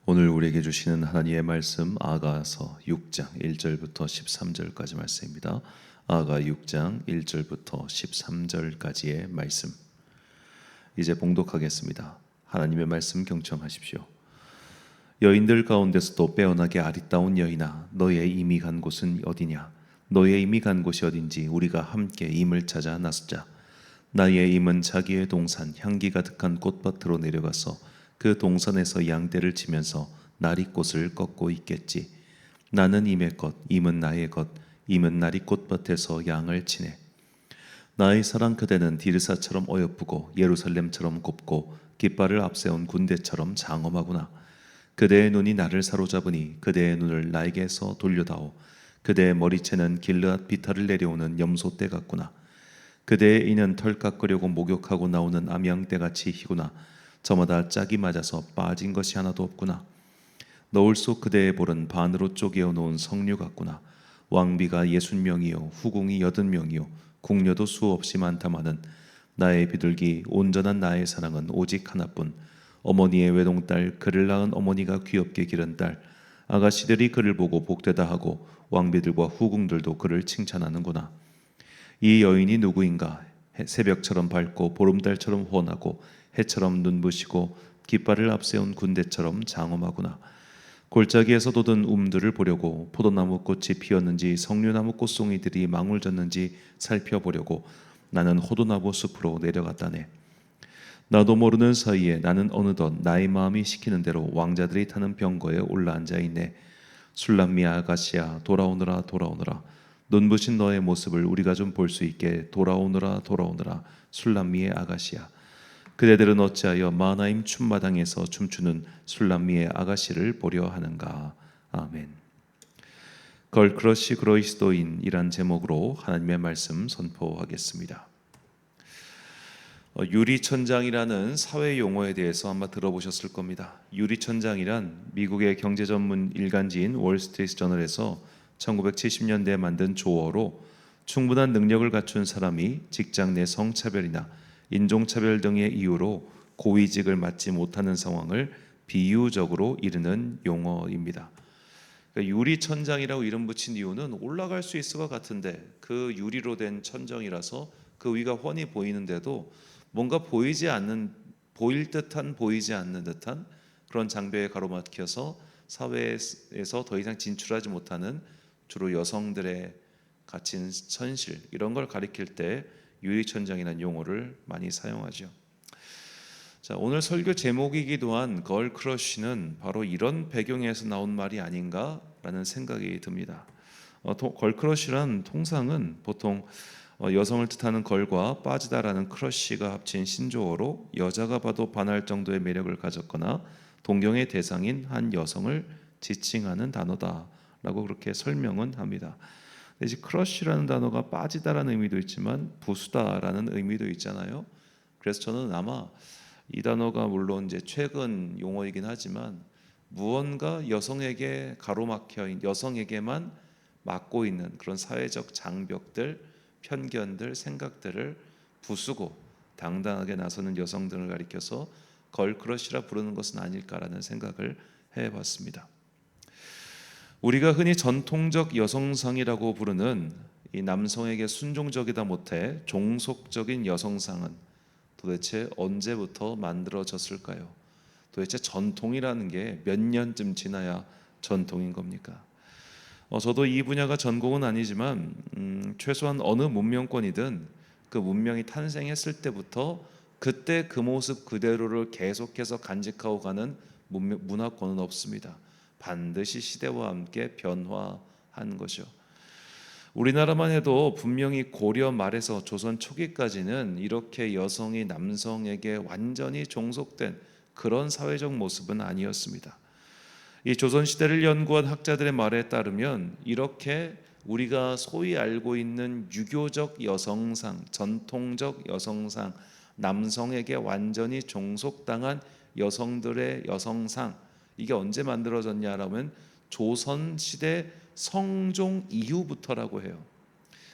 오늘 우리에게 주시는 하나님의 말씀 아가서 6장 1절부터 13절까지 말씀입니다. 아가 6장 1절부터 13절까지의 말씀. 이제 봉독하겠습니다. 하나님의 말씀 경청하십시오. 여인들 가운데서도 빼어나게 아리따운 여인아, 너의 이미 간 곳은 어디냐? 너의 이미 간 곳이 어딘지 우리가 함께 임을 찾아 나서자. 나의 임은 자기의 동산 향기 가득한 꽃밭으로 내려가서 그 동산에서 양떼를 치면서 나리꽃을 꺾고 있겠지. 나는 임의 것, 임은 나의 것, 임은 나리꽃밭에서 양을 치네. 나의 사랑 그대는 디르사처럼 어여쁘고 예루살렘처럼 곱고 깃발을 앞세운 군대처럼 장엄하구나. 그대의 눈이 나를 사로잡으니 그대의 눈을 나에게서 돌려다오. 그대의 머리채는 길르앗 비탈을 내려오는 염소떼 같구나. 그대의 이는 털 깎으려고 목욕하고 나오는 암양떼같이 희구나. 저마다 짝이 맞아서 빠진 것이 하나도 없구나. 너울 속 그대의 볼은 반으로 쪼개어 놓은 석류 같구나. 왕비가 60명이요 후궁이 80명이요 궁녀도 수없이 많다마는 나의 비둘기 온전한 나의 사랑은 오직 하나뿐. 어머니의 외동딸 그를 낳은 어머니가 귀엽게 기른 딸. 아가씨들이 그를 보고 복되다 하고 왕비들과 후궁들도 그를 칭찬하는구나. 이 여인이 누구인가? 새벽처럼 밝고 보름달처럼 훤하고 해처럼 눈부시고 깃발을 앞세운 군대처럼 장엄하구나. 골짜기에서 돋은 움들을 보려고 포도나무 꽃이 피었는지 석류나무 꽃송이들이 망울졌는지 살펴보려고 나는 호두나무 숲으로 내려갔다네. 나도 모르는 사이에 나는 어느덧 나의 마음이 시키는 대로 왕자들이 타는 병거에 올라앉아 있네. 술람미 아가씨야, 돌아오너라 돌아오너라. 눈부신 너의 모습을 우리가 좀 볼 수 있게 돌아오너라 돌아오너라. 술람미의 아가씨야. 그대들은 어찌하여 마나임 춤마당에서 춤추는 술람미의 아가씨를 보려 하는가. 아멘. 걸크러쉬 그리스도인이란 제목으로 하나님의 말씀 선포하겠습니다. 유리천장이라는 사회 용어에 대해서 아마 들어보셨을 겁니다. 유리천장이란 미국의 경제 전문 일간지인 월스트리트 저널에서 1970년대에 만든 조어로 충분한 능력을 갖춘 사람이 직장 내 성차별이나 인종차별 등의 이유로 고위직을 맡지 못하는 상황을 비유적으로 이르는 용어입니다. 그러니까 유리천장이라고 이름 붙인 이유는 올라갈 수 있을 것 같은데 그 유리로 된 천정이라서 그 위가 훤히 보이는데도 뭔가 보이지 않는, 보일 듯한 보이지 않는 듯한 그런 장벽에 가로막혀서 사회에서 더 이상 진출하지 못하는 주로 여성들의 갇힌 현실, 이런 걸 가리킬 때 유리천장이라는 용어를 많이 사용하죠. 자, 오늘 설교 제목이기도 한 걸크러쉬는 바로 이런 배경에서 나온 말이 아닌가라는 생각이 듭니다. 걸크러쉬란 통상은 보통 여성을 뜻하는 걸과 빠지다라는 크러쉬가 합친 신조어로 여자가 봐도 반할 정도의 매력을 가졌거나 동경의 대상인 한 여성을 지칭하는 단어다라고 그렇게 설명은 합니다. 이제 크러쉬라는 단어가 빠지다라는 의미도 있지만 부수다라는 의미도 있잖아요. 그래서 저는 아마 이 단어가 물론 이제 최근 용어이긴 하지만 무언가 여성에게 가로막혀 있는, 여성에게만 막고 있는 그런 사회적 장벽들, 편견들, 생각들을 부수고 당당하게 나서는 여성들을 가리켜서 걸크러쉬라 부르는 것은 아닐까라는 생각을 해봤습니다. 우리가 흔히 전통적 여성상이라고 부르는 이 남성에게 순종적이다 못해 종속적인 여성상은 도대체 언제부터 만들어졌을까요? 도대체 전통이라는 게 몇 년쯤 지나야 전통인 겁니까? 저도 이 분야가 전공은 아니지만 최소한 어느 문명권이든 그 문명이 탄생했을 때부터 그때 그 모습 그대로를 계속해서 간직하고 가는 문화권은 없습니다. 반드시 시대와 함께 변화한 것이요. 우리나라만 해도 분명히 고려 말에서 조선 초기까지는 이렇게 여성이 남성에게 완전히 종속된 그런 사회적 모습은 아니었습니다. 이 조선 시대를 연구한 학자들의 말에 따르면 이렇게 우리가 소위 알고 있는 유교적 여성상, 전통적 여성상, 남성에게 완전히 종속당한 여성들의 여성상, 이게 언제 만들어졌냐라면 조선 시대 성종 이후부터라고 해요.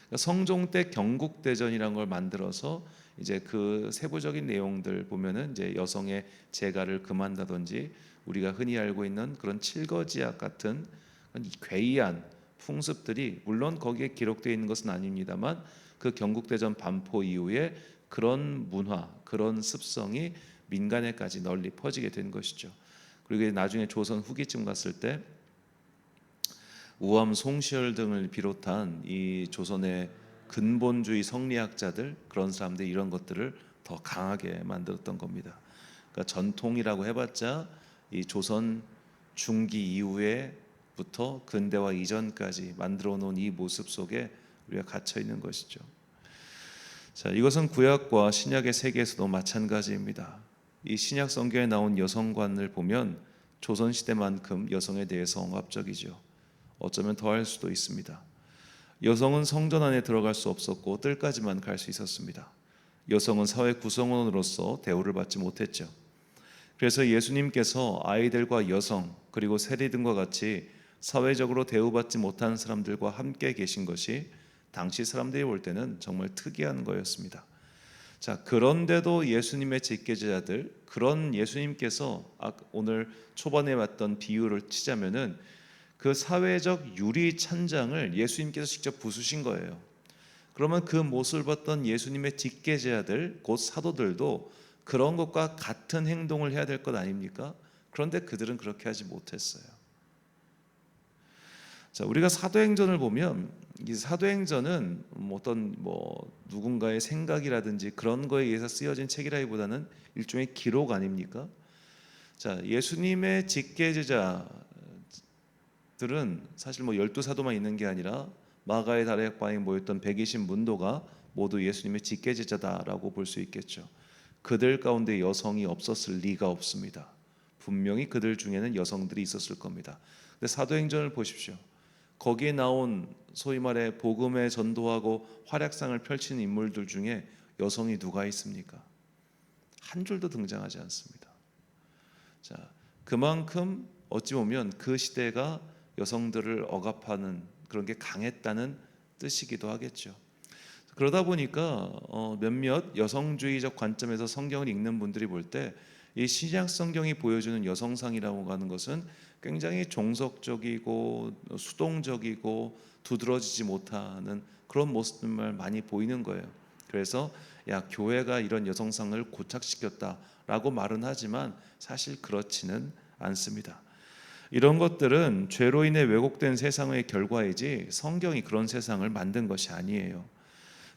그러니까 성종 때 경국대전이라는 걸 만들어서 이제 그 세부적인 내용들 보면은 이제 여성의 재가를 금한다든지 우리가 흔히 알고 있는 그런 칠거지약 같은 괴이한 풍습들이 물론 거기에 기록되어 있는 것은 아닙니다만 그 경국대전 반포 이후에 그런 문화, 그런 습성이 민간에까지 널리 퍼지게 된 것이죠. 그리고 나중에 조선 후기쯤 갔을 때 우암 송시열 등을 비롯한 이 조선의 근본주의 성리학자들 그런 사람들이 이런 것들을 더 강하게 만들었던 겁니다. 그러니까 전통이라고 해봤자 이 조선 중기 이후에부터 근대화 이전까지 만들어 놓은 이 모습 속에 우리가 갇혀 있는 것이죠. 자, 이것은 구약과 신약의 세계에서도 마찬가지입니다. 이 신약 성경에 나온 여성관을 보면 조선 시대만큼 여성에 대해서 억압적이죠. 어쩌면 더할 수도 있습니다. 여성은 성전 안에 들어갈 수 없었고 뜰까지만 갈 수 있었습니다. 여성은 사회 구성원으로서 대우를 받지 못했죠. 그래서 예수님께서 아이들과 여성 그리고 세리 등과 같이 사회적으로 대우받지 못한 사람들과 함께 계신 것이 당시 사람들이 볼 때는 정말 특이한 거였습니다. 자, 그런데도 예수님의 직계제자들, 그런 예수님께서 오늘 초반에 봤던 비유를 치자면은 그 사회적 유리 천장을 예수님께서 직접 부수신 거예요. 그러면 그 모습을 봤던 예수님의 직계제자들, 곧 사도들도 그런 것과 같은 행동을 해야 될 것 아닙니까? 그런데 그들은 그렇게 하지 못했어요. 자, 우리가 사도행전을 보면 이 사도행전은 어떤 누군가의 생각이라든지 그런 거에 의해서 쓰여진 책이라기보다는 일종의 기록 아닙니까? 자, 예수님의 직계제자들은 사실 12사도만 있는 게 아니라 마가의 다락방에 모였던 120 문도가 모두 예수님의 직계제자다라고 볼 수 있겠죠. 그들 가운데 여성이 없었을 리가 없습니다. 분명히 그들 중에는 여성들이 있었을 겁니다. 근데 사도행전을 보십시오. 거기에 나온 소위 말해 복음에 전도하고 활약상을 펼치는 인물들 중에 여성이 누가 있습니까? 한 줄도 등장하지 않습니다. 자, 그만큼 어찌 보면 그 시대가 여성들을 억압하는 그런 게 강했다는 뜻이기도 하겠죠. 그러다 보니까 몇몇 여성주의적 관점에서 성경을 읽는 분들이 볼 때 이 신약 성경이 보여주는 여성상이라고 하는 것은 굉장히 종속적이고 수동적이고 두드러지지 못하는 그런 모습들만 많이 보이는 거예요. 그래서 교회가 이런 여성상을 고착시켰다라고 말은 하지만 사실 그렇지는 않습니다. 이런 것들은 죄로 인해 왜곡된 세상의 결과이지 성경이 그런 세상을 만든 것이 아니에요.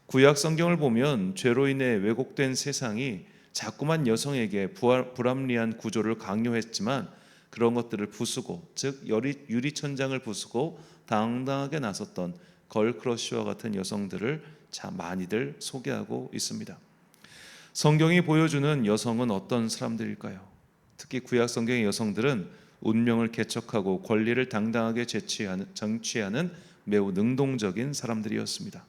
구약 성경을 보면 죄로 인해 왜곡된 세상이 자꾸만 여성에게 불합리한 구조를 강요했지만 그런 것들을 부수고, 즉 유리천장을 부수고 당당하게 나섰던 걸크러쉬와 같은 여성들을 많이들 소개하고 있습니다. 성경이 보여주는 여성은 어떤 사람들일까요? 특히 구약 성경의 여성들은 운명을 개척하고 권리를 당당하게 쟁취하는 매우 능동적인 사람들이었습니다.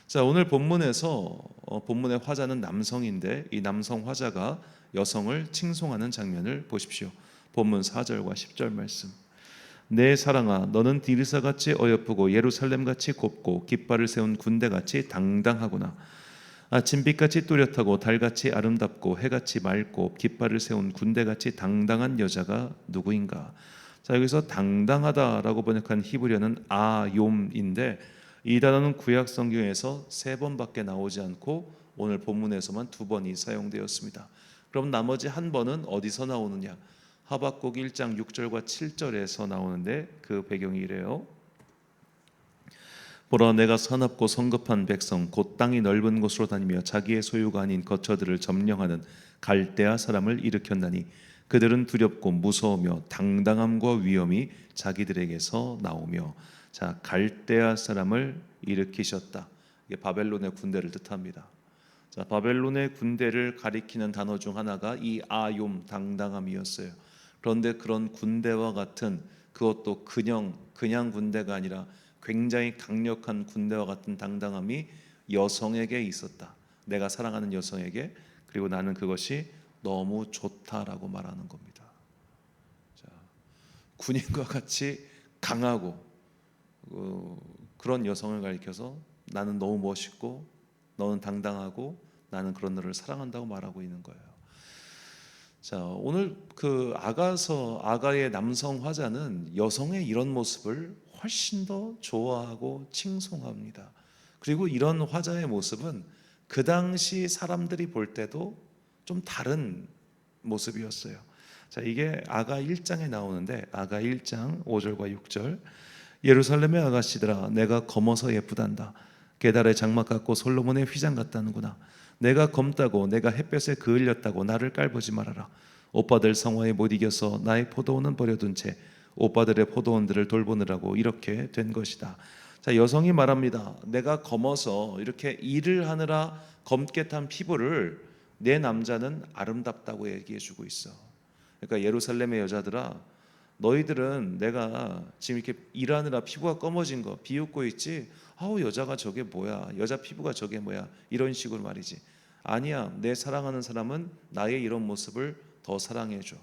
자, 오늘 본문에서 본문의 화자는 남성인데 이 남성 화자가 여성을 칭송하는 장면을 보십시오. 본문 4절과 10절 말씀. 내 사랑아, 너는 디르사같이 어여쁘고 예루살렘같이 곱고 깃발을 세운 군대같이 당당하구나. 아침빛같이 뚜렷하고 달같이 아름답고 해같이 맑고 깃발을 세운 군대같이 당당한 여자가 누구인가? 자, 여기서 당당하다라고 번역한 히브리어는 아욤인데 이 단어는 구약 성경에서 3번밖에 나오지 않고 오늘 본문에서만 2번이 사용되었습니다. 그럼 나머지 한 번은 어디서 나오느냐? 하박국 1장 6절과 7절에서 나오는데 그 배경이 이래요. 보라, 내가 사납고 성급한 백성 곧 땅이 넓은 곳으로 다니며 자기의 소유가 아닌 거처들을 점령하는 갈대아 사람을 일으켰나니 그들은 두렵고 무서우며 당당함과 위엄이 자기들에게서 나오며. 자, 갈대아 사람을 일으키셨다. 이게 바벨론의 군대를 뜻합니다. 자, 바벨론의 군대를 가리키는 단어 중 하나가 이 아욤, 당당함이었어요. 그런데 그런 군대와 같은, 그것도 그냥 군대가 아니라 굉장히 강력한 군대와 같은 당당함이 여성에게 있었다. 내가 사랑하는 여성에게. 그리고 나는 그것이 너무 좋다라고 말하는 겁니다. 자, 군인과 같이 강하고 그런 여성을 가리켜서 나는 너무 멋있고 너는 당당하고 나는 그런 너를 사랑한다고 말하고 있는 거예요. 자, 오늘 그 아가의 남성 화자는 여성의 이런 모습을 훨씬 더 좋아하고 칭송합니다. 그리고 이런 화자의 모습은 그 당시 사람들이 볼 때도 좀 다른 모습이었어요. 자, 이게 아가 1장에 나오는데 아가 1장 5절과 6절. 예루살렘의 아가씨들아 내가 검어서 예쁘단다. 게달의 장막 같고 솔로몬의 휘장 같다는구나. 내가 검다고 내가 햇볕에 그을렸다고 나를 깔보지 말아라. 오빠들 성화에 못 이겨서 나의 포도원은 버려둔 채 오빠들의 포도원들을 돌보느라고 이렇게 된 것이다. 자, 여성이 말합니다. 내가 검어서 이렇게 일을 하느라 검게 탄 피부를 내 남자는 아름답다고 얘기해 주고 있어. 그러니까 예루살렘의 여자들아, 너희들은 내가 지금 이렇게 일하느라 피부가 검어진 거 비웃고 있지. 아우 여자가 저게 뭐야, 여자 피부가 저게 뭐야, 이런 식으로 말이지. 아니야, 내 사랑하는 사람은 나의 이런 모습을 더 사랑해줘.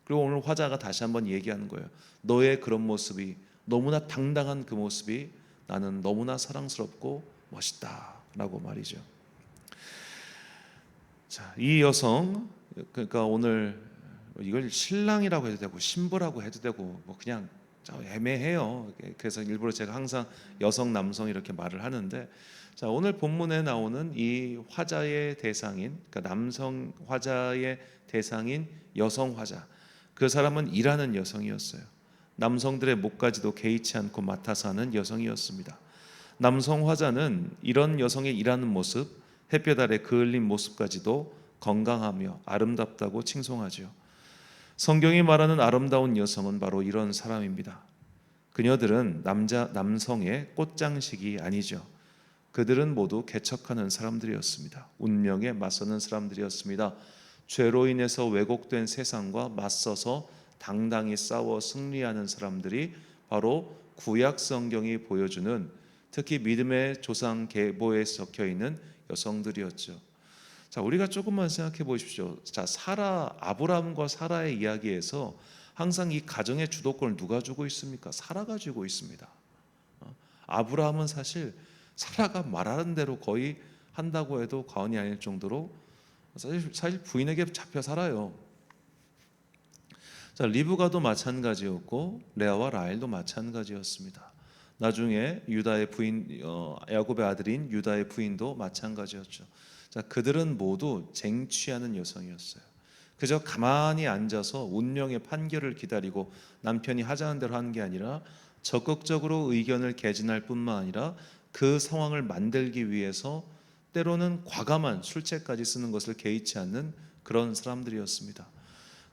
그리고 오늘 화자가 다시 한번 얘기하는 거예요. 너의 그런 모습이, 너무나 당당한 그 모습이 나는 너무나 사랑스럽고 멋있다라고 말이죠. 자, 이 여성, 그러니까 오늘 이걸 신랑이라고 해도 되고 신부라고 해도 되고 뭐 그냥 애매해요. 그래서 일부러 제가 항상 여성 남성 이렇게 말을 하는데, 자, 오늘 본문에 나오는 이 화자의 대상인, 그러니까 남성 화자의 대상인 여성 화자, 그 사람은 일하는 여성이었어요. 남성들의 몫까지도 개의치 않고 맡아서 하는 여성이었습니다. 남성 화자는 이런 여성의 일하는 모습, 햇볕 아래 그을린 모습까지도 건강하며 아름답다고 칭송하죠. 성경이 말하는 아름다운 여성은 바로 이런 사람입니다. 그녀들은 남성의 꽃장식이 아니죠. 그들은 모두 개척하는 사람들이었습니다. 운명에 맞서는 사람들이었습니다. 죄로 인해서 왜곡된 세상과 맞서서 당당히 싸워 승리하는 사람들이 바로 구약 성경이 보여주는, 특히 믿음의 조상 계보에 적혀 있는 여성들이었죠. 자, 우리가 조금만 생각해 보십시오. 자, 아브라함과 사라의 이야기에서 항상 이 가정의 주도권을 누가 주고 있습니까? 사라가 쥐고 있습니다. 아브라함은 사실 사라가 말하는 대로 거의 한다고 해도 과언이 아닐 정도로 사실 부인에게 잡혀 살아요. 자, 리브가도 마찬가지였고 레아와 라헬도 마찬가지였습니다. 나중에 유다의 부인, 야곱의 아들인 유다의 부인도 마찬가지였죠. 자, 그들은 모두 쟁취하는 여성이었어요. 그저 가만히 앉아서 운명의 판결을 기다리고 남편이 하자는 대로 하는 게 아니라 적극적으로 의견을 개진할 뿐만 아니라 그 상황을 만들기 위해서 때로는 과감한 술책까지 쓰는 것을 개의치 않는 그런 사람들이었습니다.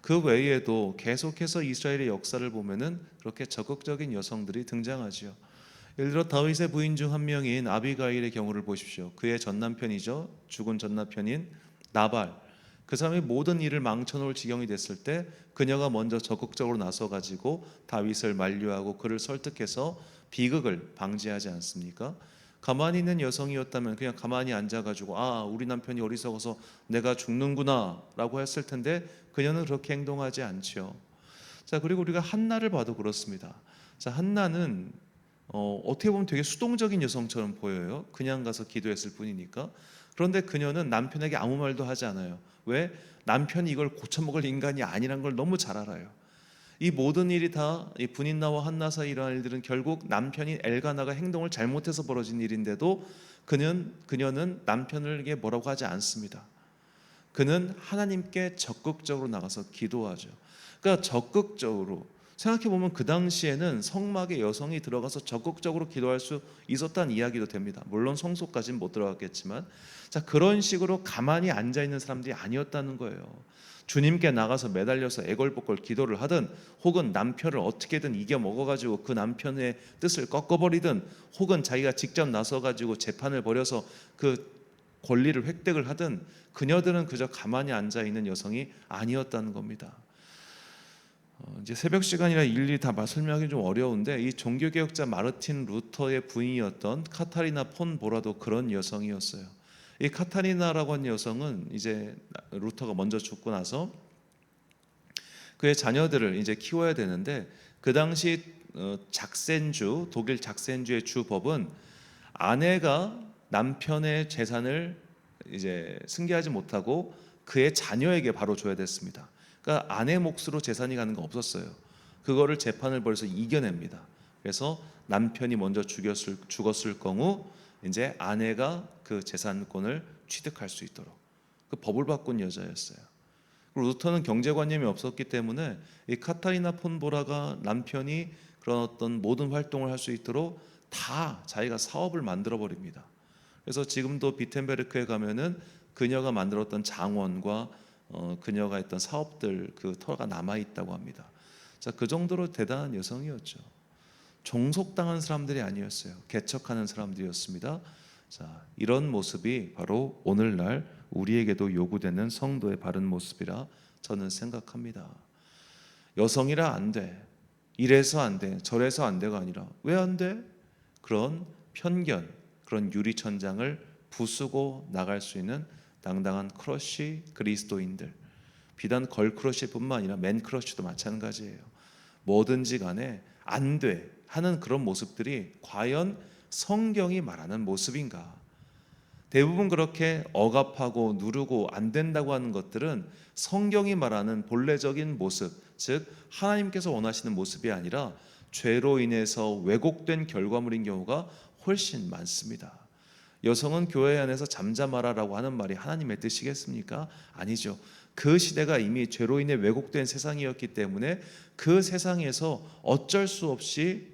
그 외에도 계속해서 이스라엘의 역사를 보면은 그렇게 적극적인 여성들이 등장하지요. 예를 들어 다윗의 부인 중 한 명인 아비가일의 경우를 보십시오. 그의 전남편이죠. 죽은 전남편인 나발. 그 사람이 모든 일을 망쳐놓을 지경이 됐을 때 그녀가 먼저 적극적으로 나서가지고 다윗을 만류하고 그를 설득해서 비극을 방지하지 않습니까? 가만히 있는 여성이었다면 그냥 가만히 앉아가지고 우리 남편이 어리석어서 내가 죽는구나 라고 했을 텐데 그녀는 그렇게 행동하지 않죠. 자, 그리고 우리가 한나를 봐도 그렇습니다. 자, 한나는 어떻게 보면 되게 수동적인 여성처럼 보여요. 그냥 가서 기도했을 뿐이니까. 그런데 그녀는 남편에게 아무 말도 하지 않아요. 왜? 남편이 이걸 고쳐먹을 인간이 아니란 걸 너무 잘 알아요. 이 모든 일이 다 이 브닌나와 한나 사이 일어난 일들은 결국 남편인 엘가나가 행동을 잘못해서 벌어진 일인데도 그녀는 남편에게 뭐라고 하지 않습니다. 그는 하나님께 적극적으로 나가서 기도하죠. 그러니까 적극적으로 생각해보면 그 당시에는 성막에 여성이 들어가서 적극적으로 기도할 수 있었다는 이야기도 됩니다. 물론 성소까지는 못 들어갔겠지만, 자, 그런 식으로 가만히 앉아있는 사람들이 아니었다는 거예요. 주님께 나가서 매달려서 애걸복걸 기도를 하든, 혹은 남편을 어떻게든 이겨 먹어가지고 그 남편의 뜻을 꺾어버리든, 혹은 자기가 직접 나서가지고 재판을 벌여서 그 권리를 획득을 하든, 그녀들은 그저 가만히 앉아있는 여성이 아니었다는 겁니다. 이제 새벽 시간이라 일일이 다 설명하기 좀 어려운데, 이 종교개혁자 마르틴 루터의 부인이었던 카타리나 폰 보라도 그런 여성이었어요. 이 카타리나라고 하는 여성은 이제 루터가 먼저 죽고 나서 그의 자녀들을 이제 키워야 되는데, 그 당시 독일 작센주의 주법은 아내가 남편의 재산을 이제 승계하지 못하고 그의 자녀에게 바로 줘야 됐습니다. 그러니까 아내 몫으로 재산이 가는 거 없었어요. 그거를 재판을 벌여서 이겨냅니다. 그래서 남편이 먼저 죽었을 경우 이제 아내가 그 재산권을 취득할 수 있도록 그 법을 바꾼 여자였어요. 그리고 루터는 경제관념이 없었기 때문에 이 카타리나 폰 보라가 남편이 그런 어떤 모든 활동을 할 수 있도록 다 자기가 사업을 만들어 버립니다. 그래서 지금도 비텐베르크에 가면은 그녀가 만들었던 장원과 그녀가 했던 사업들 그 터가 남아 있다고 합니다. 자, 그 정도로 대단한 여성이었죠. 종속당한 사람들이 아니었어요. 개척하는 사람들이었습니다. 자, 이런 모습이 바로 오늘날 우리에게도 요구되는 성도의 바른 모습이라 저는 생각합니다. 여성이라 안 돼, 이래서 안 돼, 저래서 안 돼가 아니라 왜 안 돼? 그런 편견, 그런 유리천장을 부수고 나갈 수 있는 당당한 크러쉬 그리스도인들, 비단 걸크러쉬뿐만 아니라 맨크러쉬도 마찬가지예요. 뭐든지 간에 안 돼 하는 그런 모습들이 과연 성경이 말하는 모습인가? 대부분 그렇게 억압하고 누르고 안 된다고 하는 것들은 성경이 말하는 본래적인 모습, 즉 하나님께서 원하시는 모습이 아니라 죄로 인해서 왜곡된 결과물인 경우가 훨씬 많습니다. 여성은 교회 안에서 잠잠하라라고 하는 말이 하나님의 뜻이겠습니까? 아니죠. 그 시대가 이미 죄로 인해 왜곡된 세상이었기 때문에 그 세상에서 어쩔 수 없이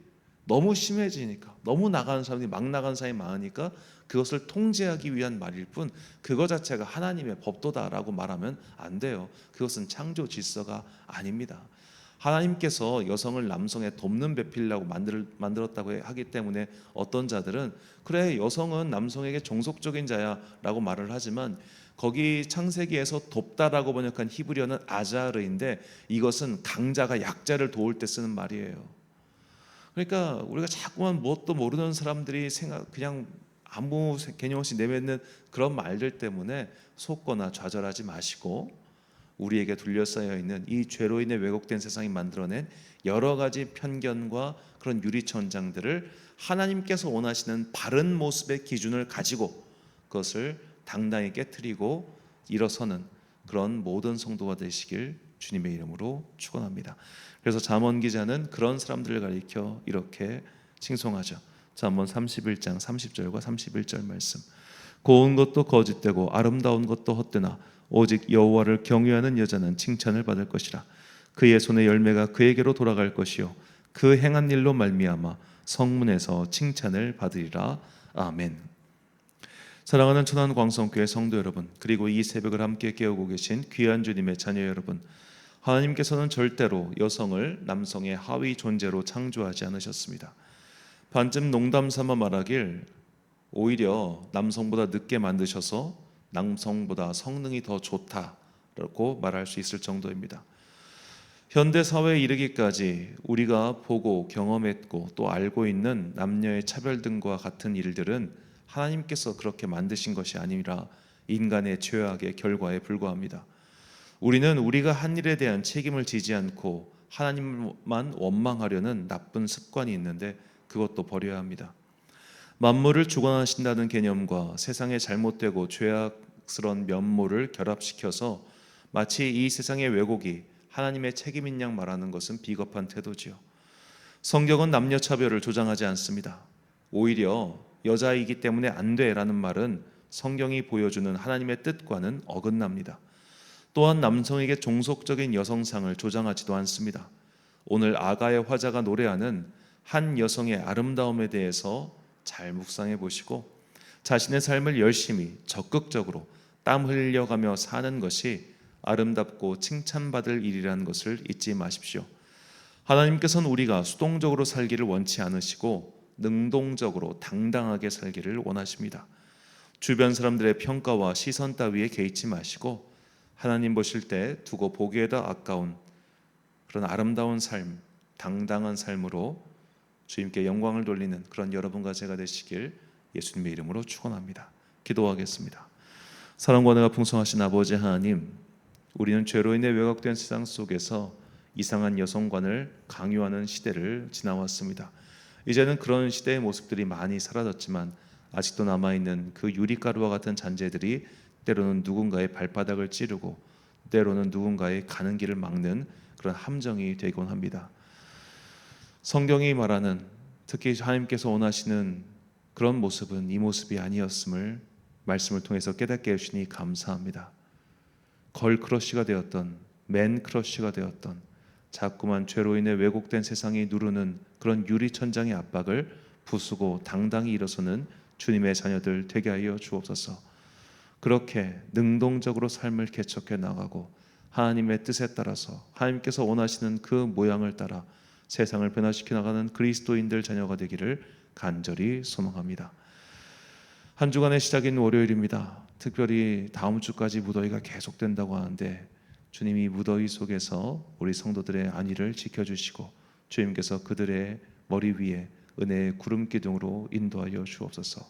너무 심해지니까, 너무 나가는 사람들이 막 나가는 사람이 많으니까 그것을 통제하기 위한 말일 뿐 그거 자체가 하나님의 법도다라고 말하면 안 돼요. 그것은 창조 질서가 아닙니다. 하나님께서 여성을 남성의 돕는 배필이라고 만들었다고 하기 때문에 어떤 자들은 그래 여성은 남성에게 종속적인 자야라고 말을 하지만 거기 창세기에서 돕다라고 번역한 히브리어는 아자르인데 이것은 강자가 약자를 도울 때 쓰는 말이에요. 그러니까 우리가 자꾸만 뭣도 모르는 사람들이 그냥 아무 개념 없이 내뱉는 그런 말들 때문에 속거나 좌절하지 마시고 우리에게 둘러싸여 있는 이 죄로 인해 왜곡된 세상이 만들어낸 여러 가지 편견과 그런 유리천장들을 하나님께서 원하시는 바른 모습의 기준을 가지고 그것을 당당히 깨트리고 일어서는 그런 모든 성도가 되시길 주님의 이름으로 축원합니다. 그래서 잠언 기자는 그런 사람들을 가리켜 이렇게 칭송하죠. 잠언 31장 30절과 31절 말씀. 고운 것도 거짓되고 아름다운 것도 헛되나 오직 여호와를 경외하는 여자는 칭찬을 받을 것이라. 그의 손의 열매가 그에게로 돌아갈 것이요 그 행한 일로 말미암아 성문에서 칭찬을 받으리라. 아멘. 사랑하는 천안광성교회 성도 여러분, 그리고 이 새벽을 함께 깨우고 계신 귀한 주님의 자녀 여러분, 하나님께서는 절대로 여성을 남성의 하위 존재로 창조하지 않으셨습니다. 반쯤 농담 삼아 말하길 오히려 남성보다 늦게 만드셔서 남성보다 성능이 더 좋다라고 말할 수 있을 정도입니다. 현대 사회에 이르기까지 우리가 보고 경험했고 또 알고 있는 남녀의 차별 등과 같은 일들은 하나님께서 그렇게 만드신 것이 아니라 인간의 죄악의 결과에 불과합니다. 우리는 우리가 한 일에 대한 책임을 지지 않고 하나님만 원망하려는 나쁜 습관이 있는데 그것도 버려야 합니다. 만물을 주관하신다는 개념과 세상의 잘못되고 죄악스러운 면모를 결합시켜서 마치 이 세상의 왜곡이 하나님의 책임인 양 말하는 것은 비겁한 태도지요. 성경은 남녀 차별을 조장하지 않습니다. 오히려 여자이기 때문에 안 돼라는 말은 성경이 보여주는 하나님의 뜻과는 어긋납니다. 또한 남성에게 종속적인 여성상을 조장하지도 않습니다. 오늘 아가의 화자가 노래하는 한 여성의 아름다움에 대해서 잘 묵상해 보시고 자신의 삶을 열심히 적극적으로 땀 흘려가며 사는 것이 아름답고 칭찬받을 일이라는 것을 잊지 마십시오. 하나님께서는 우리가 수동적으로 살기를 원치 않으시고 능동적으로 당당하게 살기를 원하십니다. 주변 사람들의 평가와 시선 따위에 개의치 마시고 하나님 보실 때 두고 보기에도 아까운 그런 아름다운 삶, 당당한 삶으로 주님께 영광을 돌리는 그런 여러분과 제가 되시길 예수님의 이름으로 축원합니다. 기도하겠습니다. 사랑과 은혜가 풍성하신 아버지 하나님, 우리는 죄로 인해 왜곡된 세상 속에서 이상한 여성관을 강요하는 시대를 지나왔습니다. 이제는 그런 시대의 모습들이 많이 사라졌지만 아직도 남아있는 그 유리가루와 같은 잔재들이 때로는 누군가의 발바닥을 찌르고 때로는 누군가의 가는 길을 막는 그런 함정이 되곤 합니다. 성경이 말하는, 특히 하나님께서 원하시는 그런 모습은 이 모습이 아니었음을 말씀을 통해서 깨닫게 해주시니 감사합니다. 걸크러쉬가 되었던, 맨크러쉬가 되었던, 자꾸만 죄로 인해 왜곡된 세상이 누르는 그런 유리천장의 압박을 부수고 당당히 일어서는 주님의 자녀들 되게 하여 주옵소서. 그렇게 능동적으로 삶을 개척해 나가고 하나님의 뜻에 따라서 하나님께서 원하시는 그 모양을 따라 세상을 변화시켜 나가는 그리스도인들 자녀가 되기를 간절히 소망합니다. 한 주간의 시작인 월요일입니다. 특별히 다음 주까지 무더위가 계속된다고 하는데 주님이 무더위 속에서 우리 성도들의 안위를 지켜주시고 주님께서 그들의 머리 위에 은혜의 구름 기둥으로 인도하여 주옵소서.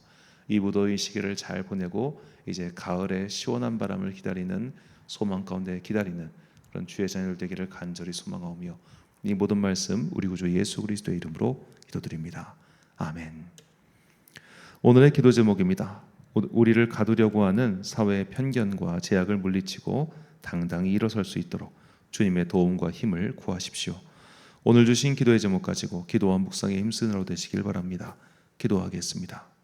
이 무더위 시기를 잘 보내고 이제 가을의 시원한 바람을 기다리는, 소망 가운데 기다리는 그런 주의 자녀들 되기를 간절히 소망하오며 이 모든 말씀 우리 구주 예수 그리스도의 이름으로 기도드립니다. 아멘. 오늘의 기도 제목입니다. 우리를 가두려고 하는 사회의 편견과 제약을 물리치고 당당히 일어설 수 있도록 주님의 도움과 힘을 구하십시오. 오늘 주신 기도의 제목 가지고 기도와 묵상에 힘쓰는 하루 되시길 바랍니다. 기도하겠습니다.